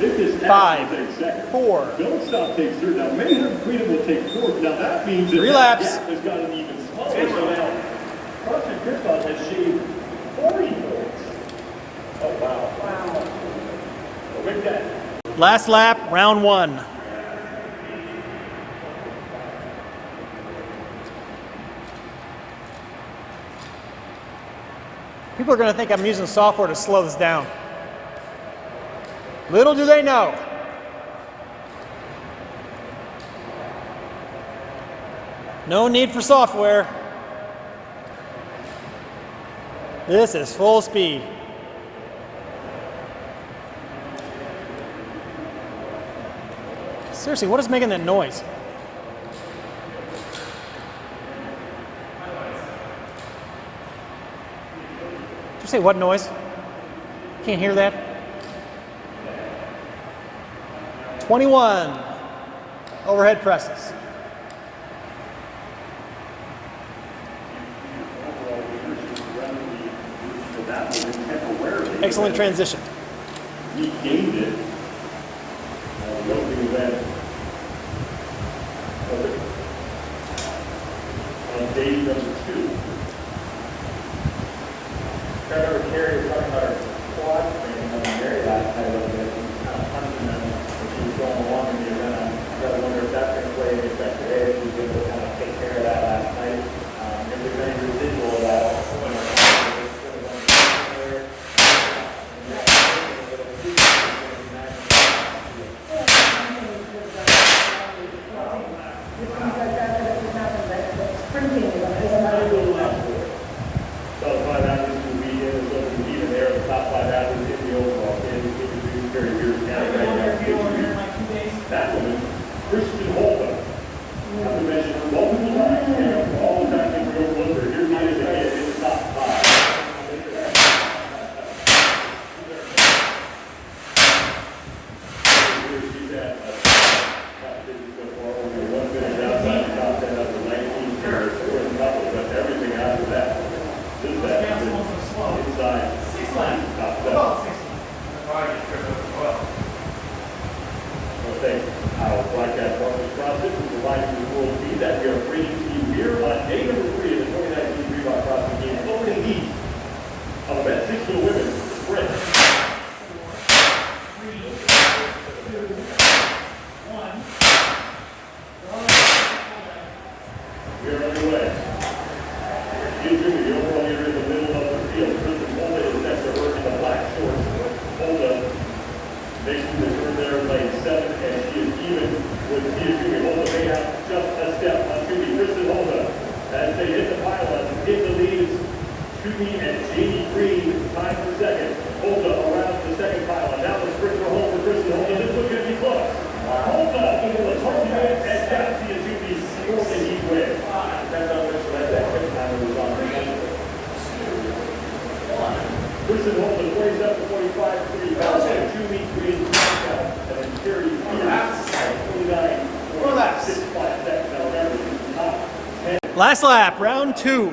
5, 4. Don't stop takes 3. Now, Mayhem Freedom will take 4. Now, that means that 3 laps. Gap has gotten even smaller. So now, CrossFit Christmas has shaved 40 points. Oh, wow. Wow. So with that. Last lap, round 1. People are going to think I'm using software to slow this down. Little do they know. No need for software. This is full speed. Seriously, what is making that noise? Did you say what noise? Can't hear that? 21 overhead presses. Excellent transition. He gained it. Nothing that. On day number 2. I remember Carrie was talking about her quad training on the very last night a little bit. Kind of punching them when she was going along in the arena. I really wonder if that's going to play any effect today. If she was able to kind of take care of that last night. If there's any residual of that. Last lap, round 2.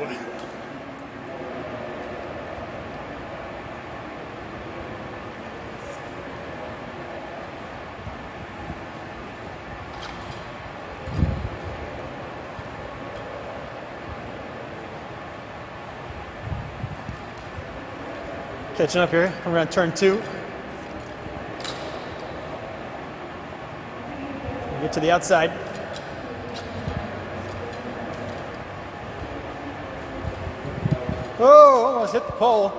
Catching up here, we're on turn 2. Get to the outside. Oh, almost hit the pole.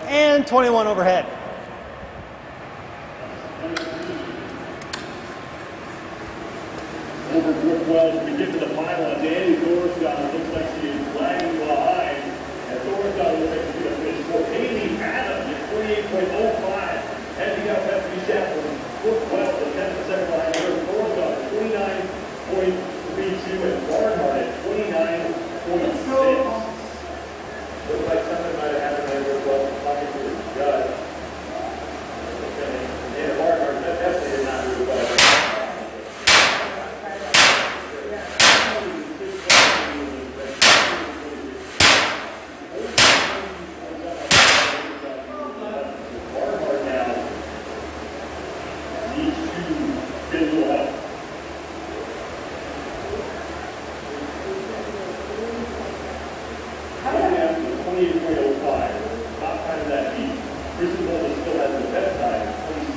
And 21 overhead. Overworked well as we get to the pylon. Danny Thorscott looks like she is lagging behind. And Thorscott looks like she's going to finish for Haley Adams at 28.05. Heading out past the Chaplain. Worked well for the 10th line here. Thorscott 29.32 and Barnhart at 29.6. Looks like something might have happened there as well. Talking to the judge. Yeah, Barnhart definitely did not do well.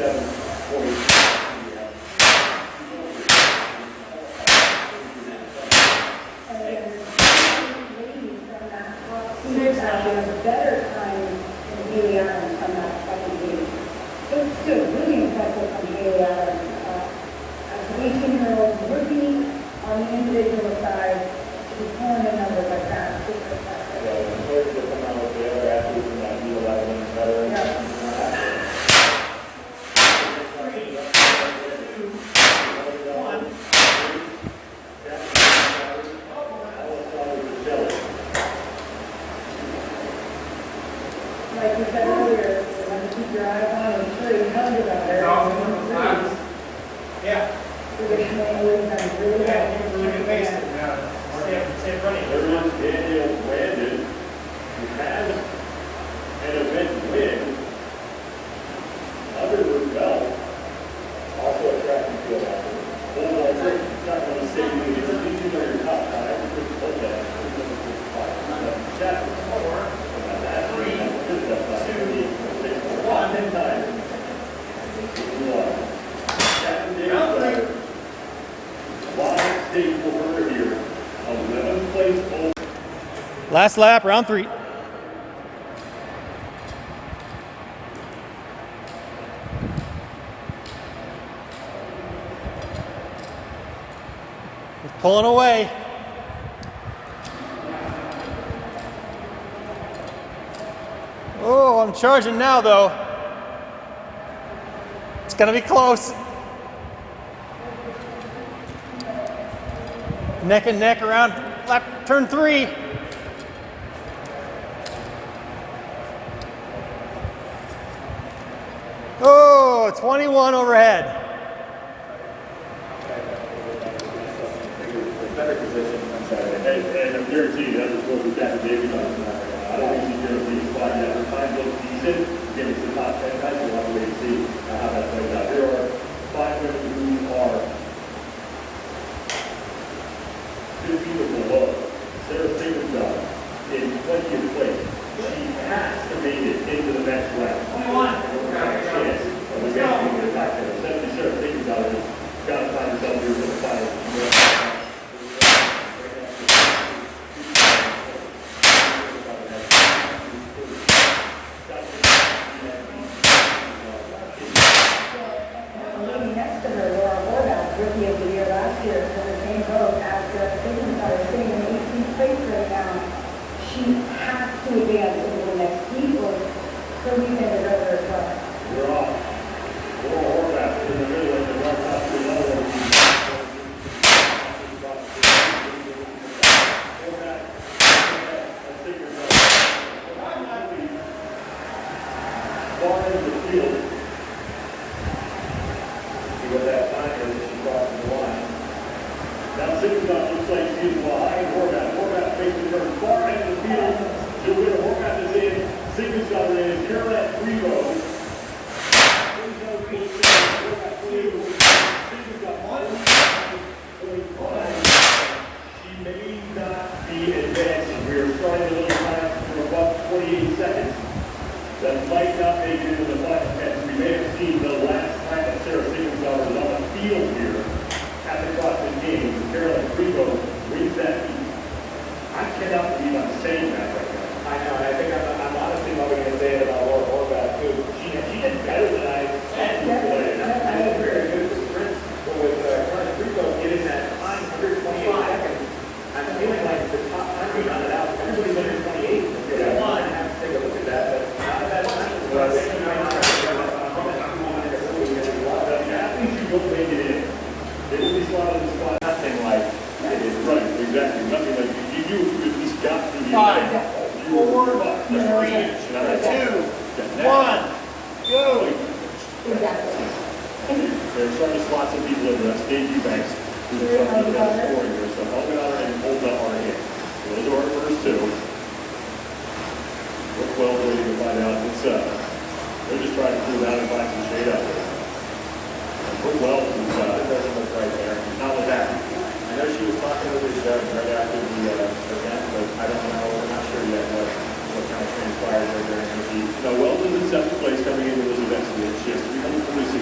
There's actually a better time than Haley Allen from that second game. It was still really impressive from Haley Allen. As an 18-year-old rookie on the individual side, she's pulling the numbers like that. Super impressive. Yeah, the players that come out with the other athletes in that deal, that one's better. Yeah. Like you said earlier, you want to keep your eyes on and sure you know about there. Yeah. Traditionally, Haley's done really well. Yeah, he was really good base. Stay running. There is Daniel Brandon, who has an event win under the belt. Also a track and field athlete. Bulldog Rick, not going to say you get to be in your top five. Bulldog. Last lap, round 3. He's pulling away. Oh, I'm charging now, though. It's gonna be close. Neck and neck around lap turn 3. Oh, 21 overhead. Better position on Saturday. And I'm guaranteed that was what we got to David on. I don't think he's guaranteed a spot yet. The time looks decent. Getting to the top 10 guys, we'll have to wait and see how that plays out. There are 5 women who are 15 or below. Sarah Sigmundson in 20th place. She has to make it into the next round. 21. Chance. We're going to get back there. Essentially, Sarah Sigmundson has got to find herself here for the final. Rookie of the year last year, so the same boat as the Sigmundson is sitting in 18th place right now. She has to advance into the next heat or her weekend is over as well. We're off. Laura Horvath in the middle of the run top to another one. Far into the field. See what that time is as she crosses the line. Now Sigmundson looks like she's behind Horvath. Horvath faces her far end of the field. Julia Horvath is in. Sigmundson is. Caroline Frigo. She may not be advancing. We are starting a little time for about 28 seconds. That might not make it into the final 10. We may have seen the last time that Sarah Sigmundson was on the field here at the CrossFit Games. Caroline Frigo wins that heat. I cannot believe I'm saying that right now. I know, and I think I'm honestly probably going to say it about Laura Horvath too. She did better than I anticipated. I had very good sprints, but with Caroline Frigo getting that time under 28 seconds, I'm feeling like the top time we run it out. Everybody's under 28. Yeah, I have to take a look at that, but not a bad time. The athletes who don't make it in, they will be slotted in the spot. Nothing like, right, exactly. Nothing like, you at least got to the 5, 4, 3, 2, 1, go. Exactly. They're starting to slot some people in. That's Dave Eubanks, who's trying to get scoring here. So Helen and Pulldowns are in. Those are our first two. We're 12 waiting to find out. They're just trying to prove out and find some shade out there. We're well, It doesn't look right there. not with that. I know she was talking with his judge right after the event, but I don't know, we're not sure yet what kind of transpired there during the heat. Now, Weldon's in 7th place coming into this event. She has 346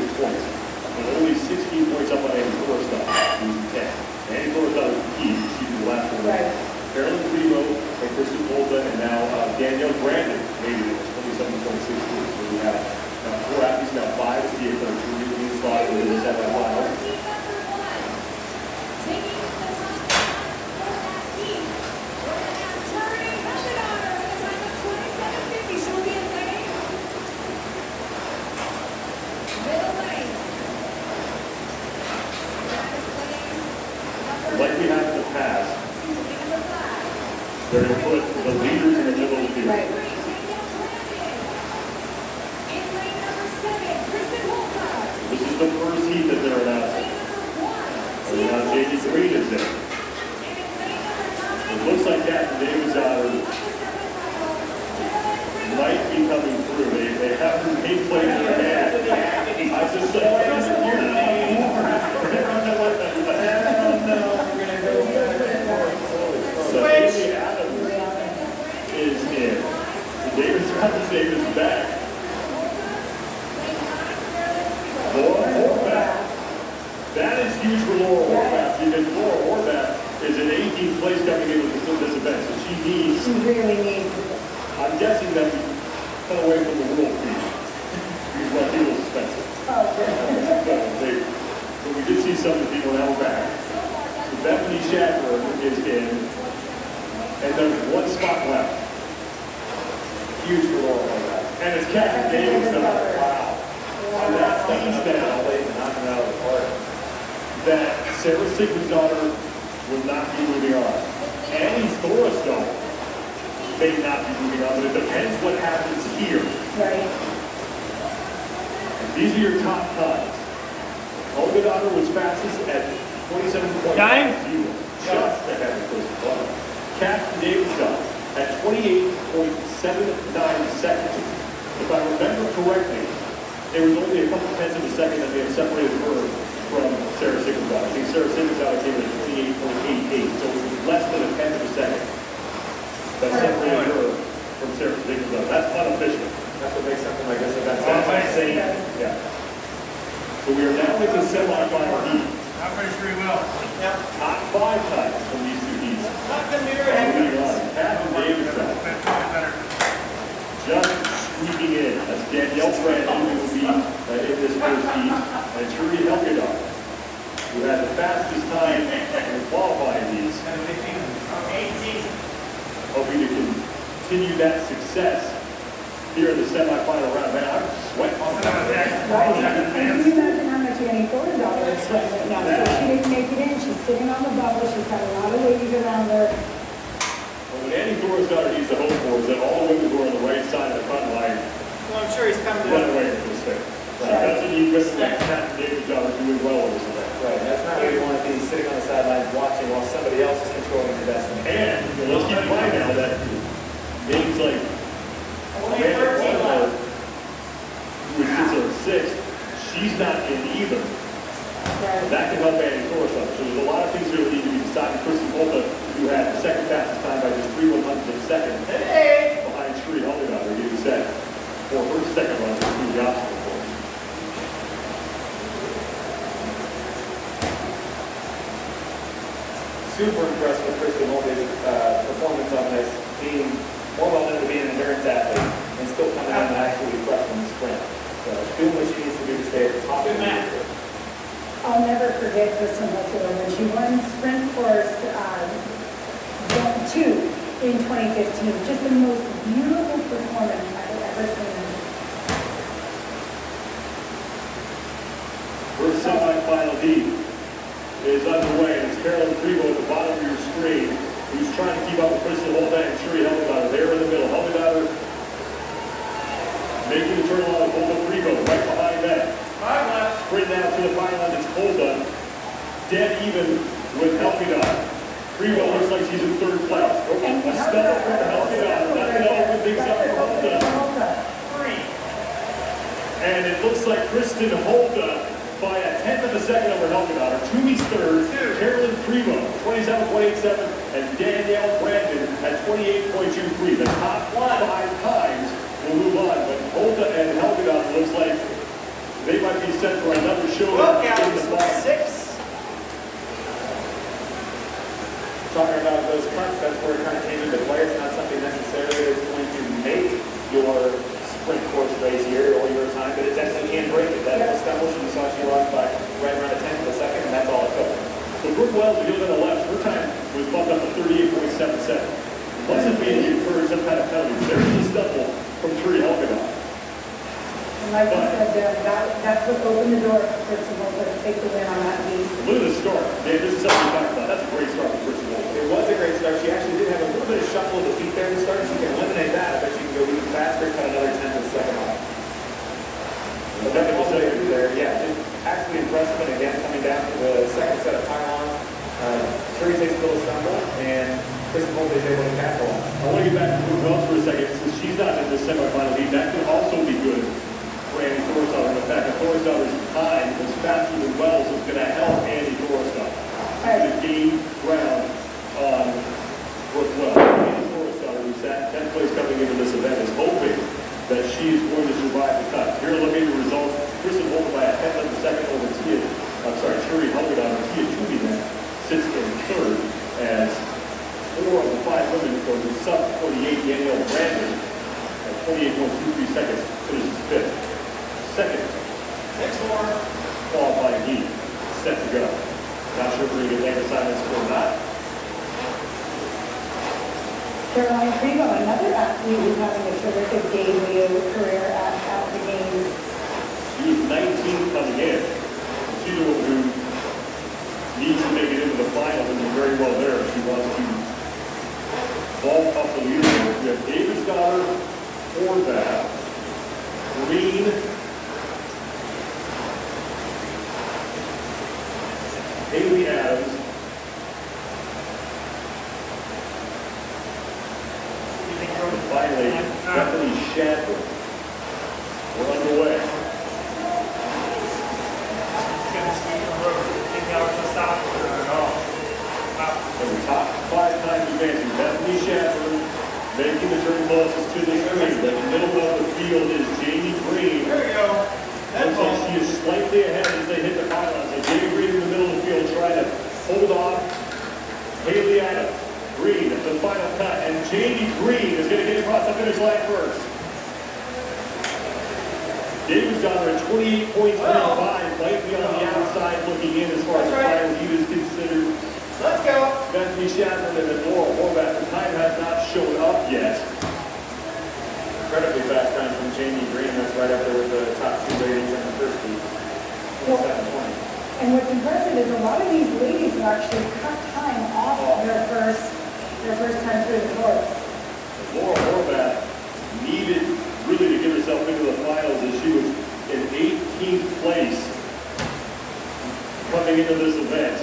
is in 18th place coming into this event, so she needs, She really needs it. I'm guessing that we cut away from the world feed. Because what people expensive. Oh, good. But we did see some of the people now back. So Bethany Shadler is in, and there's one spot left. Huge for Laura like that. And it's Captain Davis now. Wow. And that means now Late and knocking it out of the park. that Sarah Sigmund's daughter will not be moving on. Annie Thorstone may not be moving on, but it depends what happens here. Right. These are your top times. Olga Daughter was fastest at 27.50. Time? Just ahead of Chris Clark. Captain Davidson at 28.79 seconds. If I remember correctly, there was only a couple tenths of a second that they had separated her from Sarah Sigmund's daughter. I think Sarah Sigmund's daughter came in at 28.88, so it was less than a tenth of a second that separated her from Sarah Sigmund's daughter. That's unofficial. That's what makes something like this event. That's insane. Yeah. So we are now in the semifinal heat. That plays pretty well. Yep. Top 5 times from these two heats. Not gonna be very Moving on. Captain Davidson better. just sneaking in as Danielle Brandon, who will be in this first heat, and Trudy Helgedahl, who had the fastest time in qualifying heats, hoping to continue that success here in the semifinal round. Man, I'm sweating on that. Right. And can you imagine how much Annie Thorndaughter is sweating right now? So she didn't make it in. She's sitting on the bubble. She's got a lot of ladies around her. Well, what Annie Thorndaughter needs to hope for is that all the women who are on the right side of the front line Well, I'm sure he's coming run to away from this thing. That's what you miss that Captain Davidson doing well in this event. Right, that's not where you want to be, sitting on the sidelines watching while somebody else is controlling your destiny. And let's keep in mind now that names like Amanda Clark, who sits on 6th, she's not in either. Right. That can help Annie Thorstone. So there's a lot of things here that need to be decided. Kristen Volta, who had the second fastest time by just 3/100 of a second, behind Sheree Helgedahl, getting set for her second run through the obstacle course. Super impressed with Kristen Holden's performance on this, being more well known to be an endurance athlete and still coming out and actually crushing the sprint. So doing what she needs to do to stay at the top of the league. I'll never forget Kristen Holden when she won sprint course 2 in 2015. Just the most beautiful performance I've ever seen. First semifinal heat is underway, and it's Carolyn Prevo at the bottom of your screen, who's trying to keep up with Kristen Holden and Sheree Helgedahl. They're in the middle. Helgedahl making the turn on Holden Prevo right behind them. Sprint now to the final end. It's Holden dead even with Helgedahl. Prevo looks like she's in 3rd place. And A stumble from Helgedahl. That's going to open things up for Holden. And it looks like Kristen Holden by a tenth of a second over Helgedahl. Toomey's 3rd, Carolyn Prevo, 27.87, and Danielle Brandon at 28.23. The top 5 times will move on, but Holden and Helgedahl looks like they might be set for another show in the fall. 6. Talking about those cuts, that's where it kind of came into play. It's not something necessarily that's going to make your sprint course race here or your time, but it definitely can break it. That little stumble, you saw she lost by right around a tenth of a second, and that's all it took. So Brooke Wells, if you look on the left, her time was bumped up to 38.77. Wasn't being incurred some kind of penalty. There's the stumble from Sheree Helgedahl. And like you said, that's what opened the door for Kristen Holden to take the win on that heat. Look at the start. Dave, this is something we talked about. That's a great start for Kristen Holden. It was a great start. She actually did have a little bit of shuffle of the feet there to start. She can eliminate that. I bet she can go even faster, cut another tenth of a second off. But then all the way through there, yeah, just absolutely impressive. And again, coming down to the second set of pylons, Sheree takes a little stumble, and Kristen Holden is able to capitalize. I want to get back to Brooke Wells for a second. Since she's not in this semifinal heat, that could also be good for Annie Thorstaughter. In fact, Thorstaughter's time was faster than Wells is going to help Annie Thorstaughter to gain ground on Brooke Wells. Annie Thorstaughter, who's at 10th place coming into this event, is hoping that she is going to survive the cut. Here looking at the results, Kristen Holden by a tenth of a second over Sheree Helgedahl. Tia Toomey then sits in 3rd, Qualifying heat, set to go. Not sure if we're going to get lane assignments or not. Caroline Primo, another athlete who's having a terrific debut career at the games. She was 19 coming in. She's the one who needs to make it into the final and do very well there. She wants to ball up the leaderboard. We have David's daughter, Horvath, Green, Haley Adams, and finally, Bethany Shadford. We're underway. So the top 5 times advancing, Bethany Shadford making the turn closest to the screen. The middle of the field is Jamie Green. There we go. Looks like she is slightly ahead as they hit the pylon. So Jamie Green in the middle of the field trying to hold off Haley Adams. Green at the final cut, and Jamie Green is going to get across the finish line first. David's got her at 28.35, might be on the outside looking in as far as the final heat is considered. Let's go. Bethany Shadford and then Laura Horvath. The time has not shown up yet. Incredibly fast time from Jamie Green. That's right up there with the top 2 ladies in the first heat. 27:20. And what's impressive is a lot of these ladies have actually cut time off their first time through the course. Laura Horvath needed really to get herself into the finals as she was in 18th place coming into this event.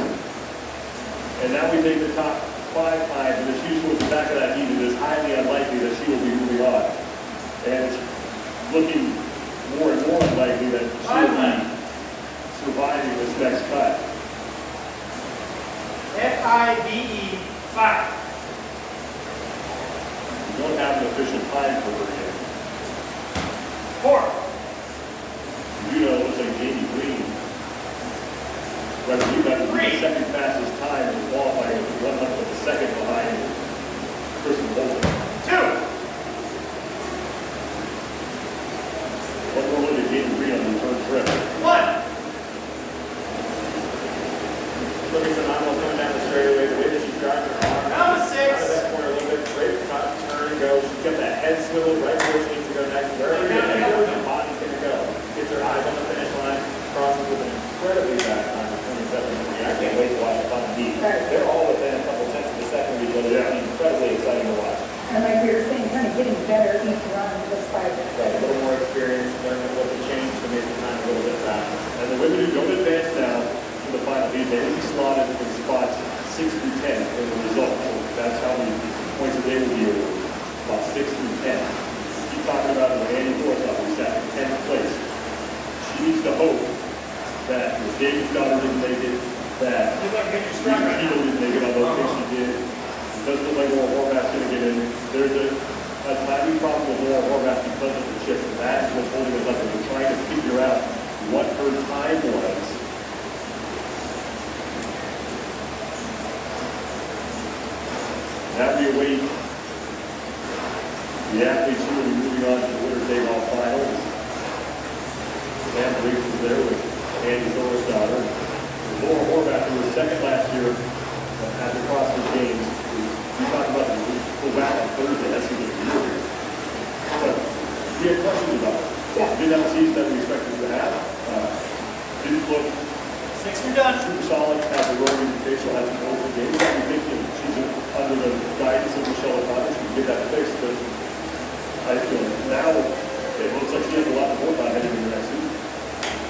And now we take the top 5 times, and if she's towards the back of that heat, it is highly unlikely that she will be moving on. And it's looking more and more unlikely that she will be surviving this next cut. FIBE 5. We don't have an official time for her yet. 4. You know, it looks like Jamie Green. Right, you got the second fastest time in qualifying with 1/100 of a second behind Kristen Bolton. 2. What more would Jamie Green on the return trip? 1. Looking phenomenal coming down the straightaway. The way that she's driving her arm. Number 6. Out of that corner a little bit. Great cut, turn, go. She's got that head swivel right where she needs to go next. Wherever the body's going to go. Gets her eyes on the finish line. Crosses with an incredibly fast time of 27:20. I can't wait to watch the final heat. They're all within a couple tenths of a second of each other. It's incredibly exciting to watch. And like we were saying, kind of getting better each run, looks like. Right, a little more experience, learning what to change to make the time a little bit faster. And the women who don't advance now to the final heat, they will be slotted in spots 6 through 10 in the result. So that's how many points a day will be awarded. About 6 through 10. Keep talking about it with Andy Forsyth, who's at 10th place. She needs to hope that if David's daughter didn't make it, that You'd like to get your Steve strike right now. didn't make it, although I think she did. It doesn't look like Laura Horvath's going to get in. There's a timing problem with Laura Horvath because of the chip, and that is what's holding us up. And we're trying to figure out what her time was. Now we await the athletes who will be moving on to the winner take-all finals. Sam Briggs is there with Andy Thor's daughter. Laura Horvath, who was second last year at the CrossFit Games. We talked about it. We'll go back on Thursday. That's going to be a year here. But we had questions about it. Yeah. Didn't have a season that we expected to have. Didn't look 6 are done. super solid as a rowing facial has an open game. But we think that she's under the guidance of Michelle O'Connor. She can get that fixed. But I feel now it looks like she has a lot more time heading into next season.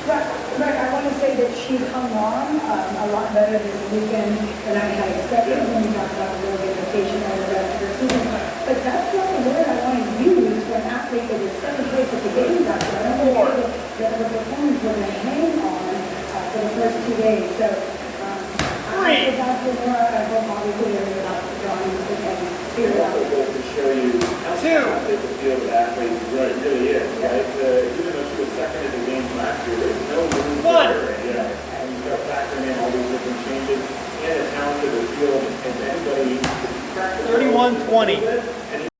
Right, I want to say that she hung on a lot better this weekend than I had expected when we talked about the vacation and the rest of her season. But that's not the word I want to use for an athlete that is 7th place at the games after. I don't want to say that the performance was a hang on for the first 2 days. So I feel bad for Laura. I hope obviously they're about the drawings and figure it out. It also goes to show you how talented the field of athletes really is, right? Even though she was second at the games last year, there's no room for her. And you start factoring in all these different changes and the talent of the field, and anybody 31-20.